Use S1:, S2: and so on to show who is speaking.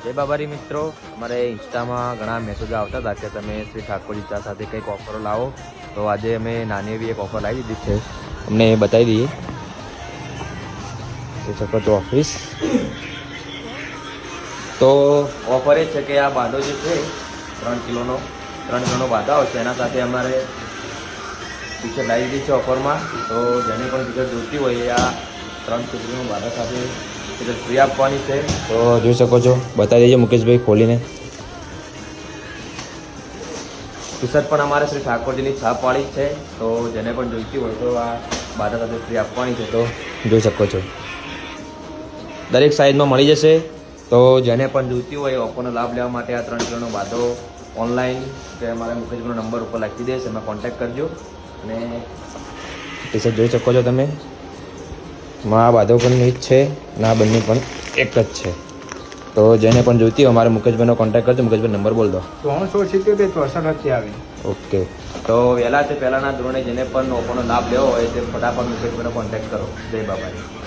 S1: જય બાબારી મિત્રો, અમારે ઇન્સ્ટામાં ઘણા મેસેજો આવતા હતા કે તમે શ્રી ઠાકોરજી ચા સાથે કંઈક ઓફરો લાવો, તો આજે અમે નાની એવી એક ઓફર લાવી દીધી છે, અમને બતાવી દઈએ. જોઈ શકો છો ઓફિસ. તો ઓફર એ છે કે આ બાંધો જે છે 3 કિલોનો બાંધો આવશે, એના સાથે અમારે ટીશર્ટ લાવી દીધી છે ઓફરમાં. તો જેને પણ ટીશર્ટ જોઈતી હોય એ આ 3 કિલોનો બાંધો સાથે ટીશર્ટ ફ્રી આપવાની છે. તો જોઈ શકો છો, બતાવી દેજો મુકેશભાઈ ખોલીને. ટીશર્ટ પણ અમારે શ્રી ઠાકોરજીની છાપવાળી છે, તો જેને પણ જોઈતી હોય તો આ બાંધા સાથે ફ્રી આપવાની છે. તો જોઈ શકો છો દરેક સાઇઝમાં મળી જશે. તો જેને પણ જોઈતી હોય ઓફરનો લાભ લેવા માટે આ 3 કિલોનો બાંધો ઓનલાઈન કે અમારા મુકેશભાઈનો નંબર ઉપર લખી દઈશ, એમાં કોન્ટેક્ટ કરજો. અને ટીશર્ટ જોઈ શકો છો તમે, આ બાંધો પણ એક છે અને આ બંને પણ એક જ છે. તો જેને પણ જોઈતી હોય અમારે મુકેશભાઈનો કોન્ટેક્ટ કરજો. મુકેશભાઈ નંબર બોલ દો.
S2: 377 આવી.
S1: ઓકે, તો પહેલાંના ધોરણે જેને પણ ઓફરનો લાભ લેવો હોય તે ફટાફટ મુકેશભાઈનો કોન્ટેક્ટ કરો. જય બાબાજી.